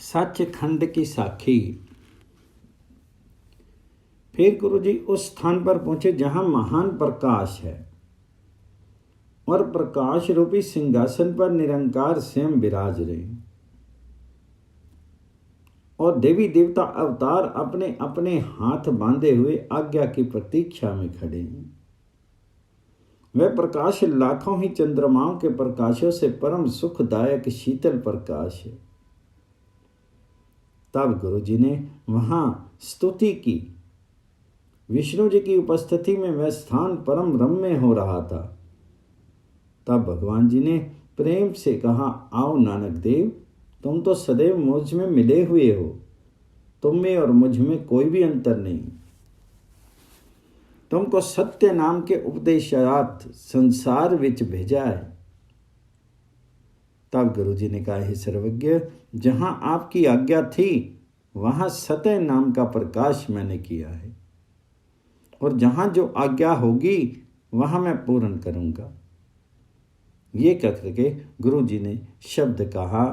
सचखंड की साखी। फिर गुरु जी उस स्थान पर पहुंचे जहां महान प्रकाश है और प्रकाश रूपी सिंहासन पर निरंकार स्वयं विराज रहे और देवी देवता अवतार अपने अपने हाथ बांधे हुए आज्ञा की प्रतीक्षा में खड़े हैं। वह प्रकाश लाखों ही चंद्रमाओं के प्रकाशों से परम सुखदायक शीतल प्रकाश है। तब गुरु जी ने वहां स्तुति की। विष्णु जी की उपस्थिति में वह स्थान परम रम्य हो रहा था। तब भगवान जी ने प्रेम से कहा, आओ नानक देव, तुम तो सदैव मुझ में मिले हुए हो, तुम में और मुझ में कोई भी अंतर नहीं। तुमको सत्य नाम के उपदेशार्थ संसार विच भेजा है। तब गुरु जी ने कहा, हे सर्वज्ञ, जहां आपकी आज्ञा थी वहां सत्य नाम का प्रकाश मैंने किया है और जहां जो आज्ञा होगी वहां मैं पूर्ण करूंगा। ये कह करके गुरु जी ने शब्द कहा।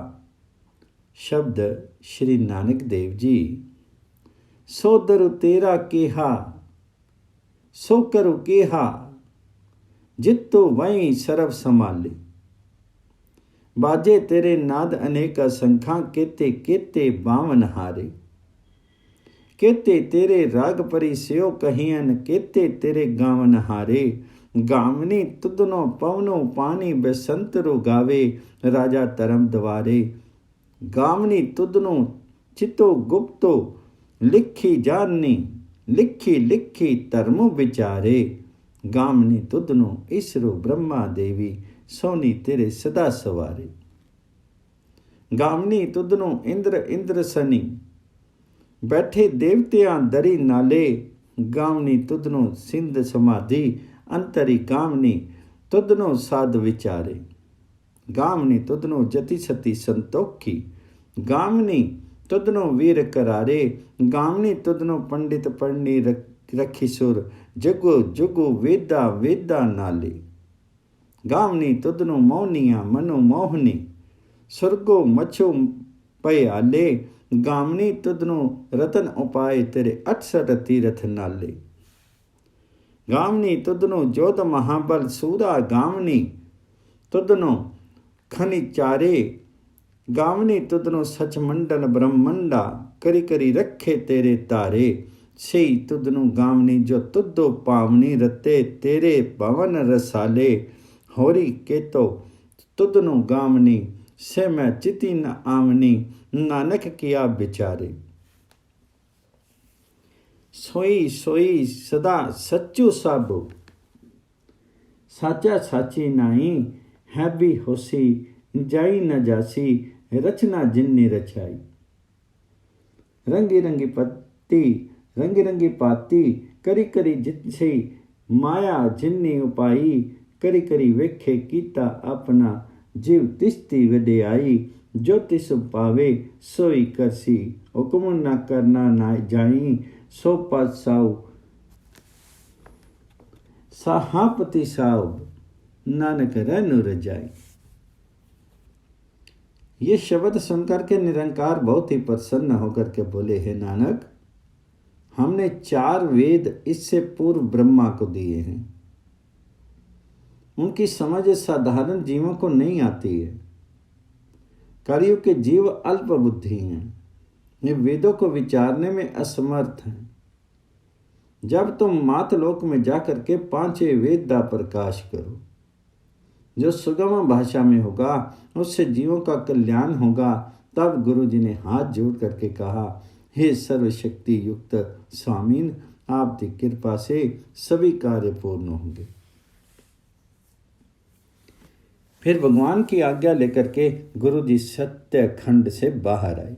शब्द श्री नानक देव जी। सो दरु तेरा केहा सो करु केहा, जित्तो वहीं सर्व संभाले। बाजे तेरे नाद अनेका संखा, केते केते बावन हारे। केते तेरे राग परी स्यो कहियन, केते तेरे गावन हारे। गावनी तुदनो पवनो पानी बसंतरो गावे, राजा तरम द्वारे। गावनी तुदनो चितो गुप्तो, लिखी जाननी लिखी लिखी धर्मो विचारे। गावनी तुदनो ईसरो ब्रह्मा देवी, सोनी तेरे सदा सवारे। गावनी तुदनो इंद्र इंद्र सनी, बैठे देवतियां दरी नाले। गावनी तुदनो सिंध समाधि, अंतरी गावनी तुदनो साध विचारे। गावनी तुदनो जति सती संतोखी, गावनी तुदनो वीर करारे। गावनी तुदनो पंडित पढ़नी रखी सुर, जगो जुगो वेदा वेदा नाले। गावनी तुदनो मौनिया मनो मोहनी, स्वर्गो मछो पय आले। गावनी तुदनो रतन उपाय, तेरे 68 तीरथ नाले। गावनी तुदनो जोध महाबल सूरा, गावनी तुदनो खनि चारे। गावनी तुदनो सच मंडल ब्रह्मंडा, करी करी रखे तेरे तारे। सही तुदनो गावनी जो तुदो पावनी, रते तेरे भवन रसाले। होरी केतो तुदनो गावनी, से मैं चिति न आवनी। नानक किया विचारे। सोई सोई सदा सच्चू साबो, साचा साची नाई। है भी होसी जाई न जासी, रचना जिन्नी रचाई। रंगी रंगी पत्ती रंगी रंगी पाती, करी करी जितसी माया जिन्नी उपाई। करी करी वेखे कीता अपना, जीव तिस्ती वड्याई। जो तिस पावे सोई करसी, हुक्म न करना ना जाई। सो पद साऊ साहापति साहब, नानक रहनु रजाई। ये शब्द सुनकर के निरंकार बहुत ही प्रसन्न होकर के बोले, हे नानक, हमने 4 वेद इससे पूर्व ब्रह्मा को दिए हैं। उनकी समझ साधारण जीवों को नहीं आती है। कलयुग के जीव अल्प बुद्धि हैं, ये वेदों को विचारने में असमर्थ हैं। जब तुम मातलोक में जाकर के 5 वेद का प्रकाश करो, जो सुगम भाषा में होगा उससे जीवों का कल्याण होगा। तब गुरु जी ने हाथ जोड़ करके कहा, हे सर्वशक्ति युक्त स्वामीन, आपकी कृपा से सभी कार्य पूर्ण होंगे। फिर भगवान की आज्ञा लेकर के गुरु जी सत्य खंड से बाहर आए।